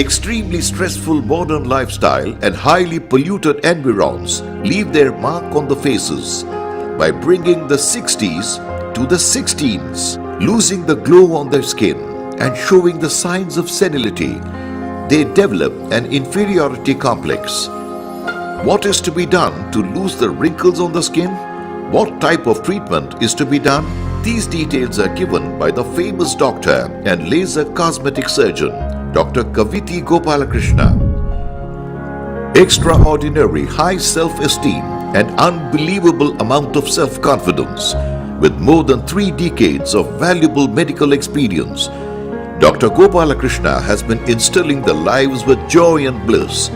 Extremely stressful modern lifestyle and highly polluted environs leave their mark on the faces by bringing the 60s to the 16s, losing the glow on their skin and showing the signs of senility. They develop an inferiority complex. What is to be done to lose the wrinkles on the skin? What type of treatment is to be done? These details are given by the famous doctor and laser cosmetic surgeon, Dr. Kaviti Gopalakrishna. Extraordinary high self-esteem and unbelievable amount of self-confidence. With more than 3 decades of valuable medical experience, Dr. Gopalakrishna has been instilling the lives with joy and bliss,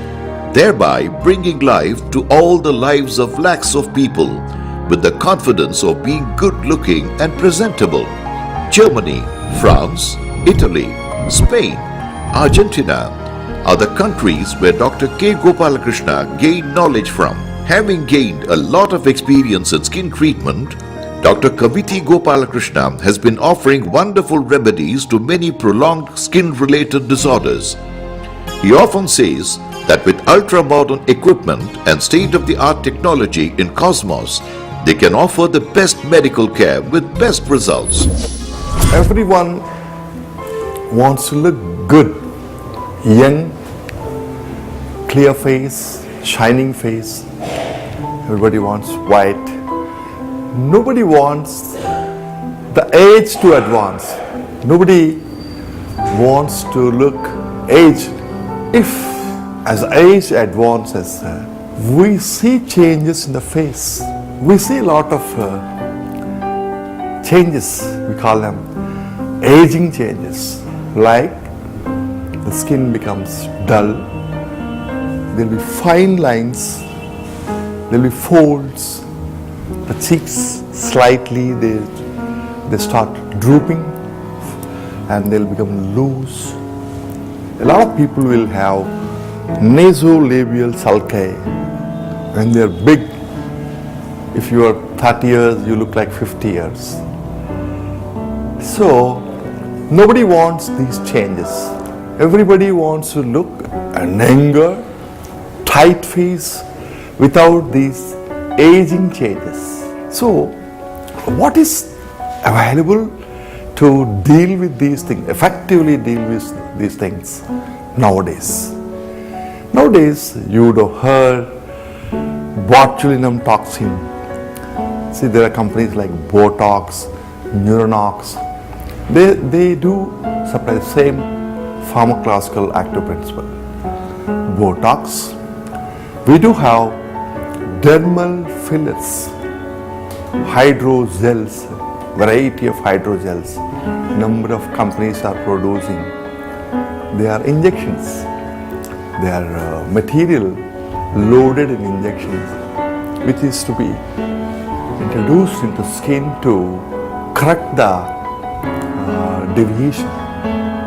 thereby bringing life to all the lives of lakhs of people with the confidence of being good-looking and presentable. Germany, France, Italy, Spain, Argentina are the countries where Dr. K. Gopalakrishna gained knowledge from. Having gained a lot of experience in skin treatment, Dr. Kaviti Gopalakrishna has been offering wonderful remedies to many prolonged skin-related disorders. He often says that with ultra-modern equipment and state-of-the-art technology in Cosmos, they can offer the best medical care with best results. Everyone wants to look good, young, clear face, shining face. Everybody wants white. Nobody wants the age to advance. Nobody wants to look aged. If as age advances, we see changes in the face. We see a lot of changes, we call them aging changes, like the skin becomes dull, there will be fine lines, there will be folds, the cheeks slightly, they start drooping and they'll become loose. A lot of people will have nasolabial sulci when they're big. If you are 30 years, you look like 50 years. So, nobody wants these changes. Everybody wants to look an younger, tight face without these aging changes. So, what is available to deal with these things, effectively deal with these things nowadays? Nowadays, you would have heard botulinum toxin. See, there are companies like Botox, Neuronox. They do supply the same pharmacological active principle. Botox. We do have dermal fillers, hydrogels, variety of hydrogels. Number of companies are producing. They are injections. They are material loaded in injections, which is to be introduced into skin to correct the deviation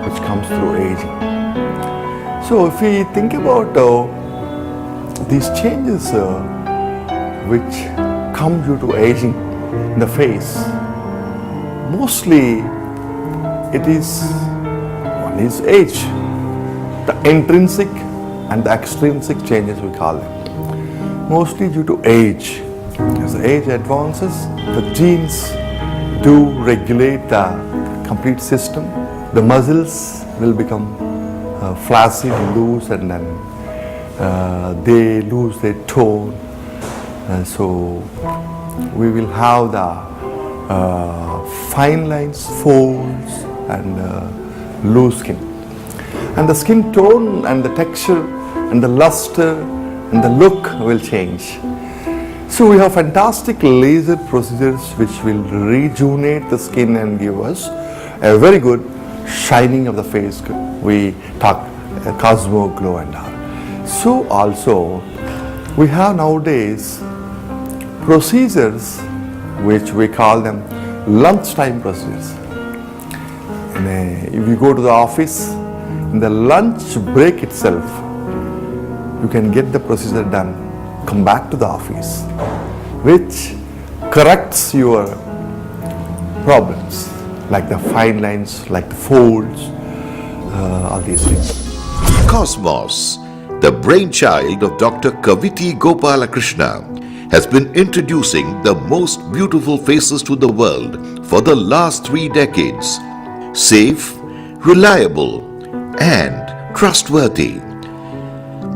which comes through aging. So if we think about these changes which come due to aging in the face, mostly it is, one is age, the intrinsic and the extrinsic changes we call them, mostly due to age. As the age advances, the genes do regulate the complete system. The muscles will become flaccid, loose, and then they lose their tone. So we will have the fine lines, folds, and loose skin. And the skin tone and the texture and the luster and the look will change. So we have fantastic laser procedures which will rejuvenate the skin and give us a very good shining of the face. We talk Cosmo glow and all. So also we have nowadays procedures which we call them lunchtime procedures. If you go to the office, in the lunch break itself, you can get the procedure done. Come back to the office, which corrects your problems, like the fine lines, like the folds, all these things. Cosmos, the brainchild of Dr. Kaviti Gopalakrishna, has been introducing the most beautiful faces to the world for the last 3 decades. Safe, reliable, and trustworthy.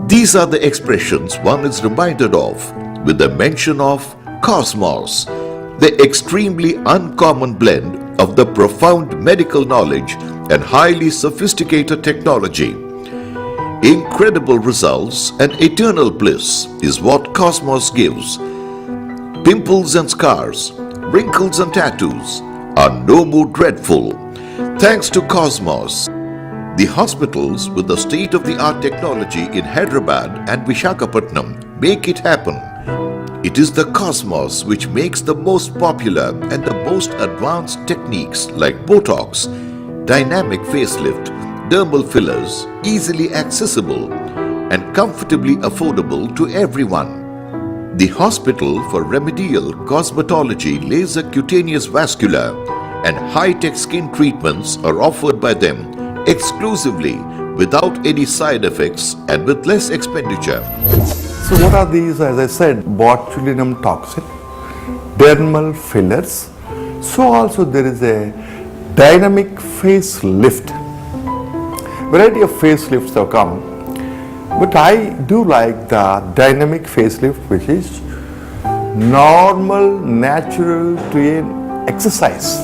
These are the expressions one is reminded of with the mention of Cosmos, the extremely uncommon blend of the profound medical knowledge and highly sophisticated technology. Incredible results and eternal bliss is what Cosmos gives. Pimples and scars, wrinkles and tattoos are no more dreadful thanks to Cosmos. The hospitals with the state-of-the-art technology in Hyderabad and Visakhapatnam make it happen. It is the Cosmos which makes the most popular and the most advanced techniques like Botox, dynamic facelift, dermal fillers easily accessible and comfortably affordable to everyone. The Hospital for Remedial Cosmetology Laser Cutaneous Vascular and high-tech skin treatments are offered by them exclusively without any side effects and with less expenditure. So what are these? As I said, botulinum toxin, dermal fillers. So also there is a dynamic facelift. Variety of facelifts have come, but I do like the dynamic facelift, which is normal, natural to an exercise.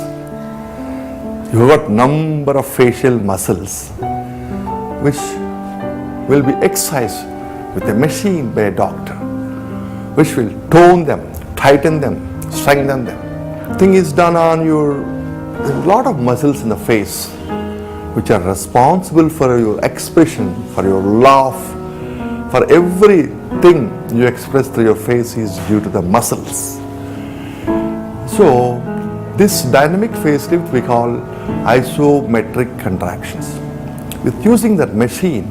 You have got number of facial muscles which will be exercised with a machine by a doctor, which will tone them, tighten them, strengthen them. Thing is done on your, there's a lot of muscles in the face which are responsible for your expression, for your laugh, for everything you express through your face is due to the muscles. So this dynamic facelift we call isometric contractions. With using that machine,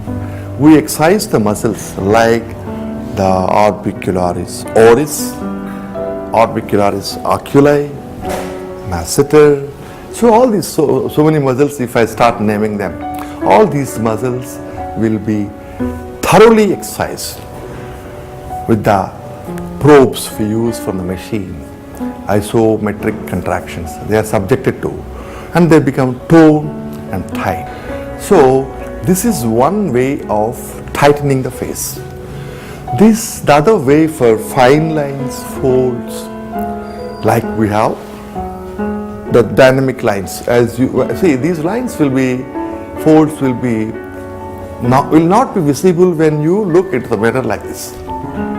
we exercise the muscles like the orbicularis oris, orbicularis oculi, masseter. So all these, so many muscles, if I start naming them, all these muscles will be thoroughly exercised with the probes we use from the machine, isometric contractions. They are subjected to and they become toned and tight. So this is one way of tightening the face. The other way for fine lines, folds, like we have the dynamic lines. As you see, these lines will be, folds will not be visible when you look into the mirror like this.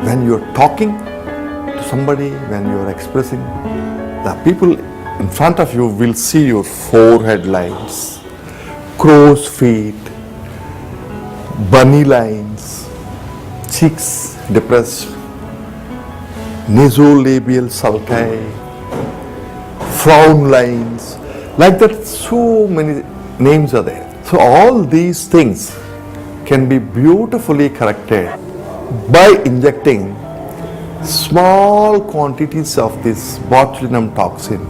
When you are talking to somebody, when you are expressing, the people in front of you will see your forehead lines, crow's feet, bunny lines, cheeks depressed, nasolabial sulci, frown lines, like that. So many names are there. So all these things can be beautifully corrected by injecting small quantities of this botulinum toxin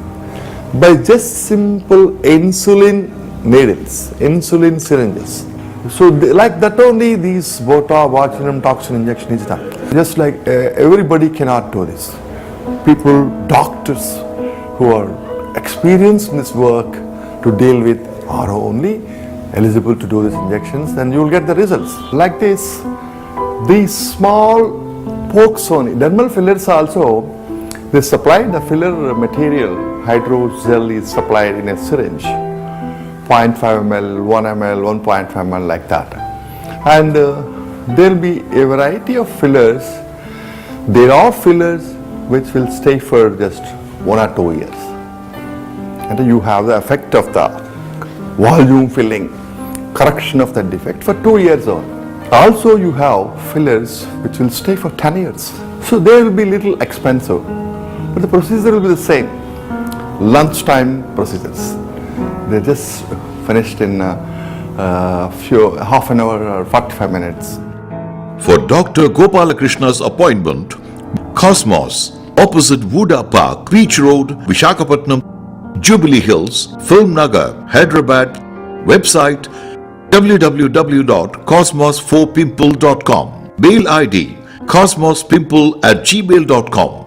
by just simple insulin needles, insulin syringes. So like that only these botulinum toxin injection is done. Just like everybody cannot do this. People, doctors who are experienced in this work to deal with are only eligible to do these injections, and you will get the results. Like this, these small pokes only. Dermal fillers also, they supply the filler material, hydrogel is supplied in a syringe, 0.5 ml, 1 ml, 1.5 ml, like that. And there will be a variety of fillers. There are fillers which will stay for just 1 or 2 years. And you have the effect of the volume filling, correction of the defect for 2 years on. Also you have fillers which will stay for 10 years. So they will be little expensive, but the procedure will be the same. Lunchtime procedures. They just finished in half an hour or 45 minutes. For Dr. Gopalakrishna's appointment, Cosmos, opposite Wuda Park, Beach Road, Visakhapatnam, Jubilee Hills, Film Nagar, Hyderabad. Website www.cosmos4pimple.com. Mail ID cosmospimple@gmail.com.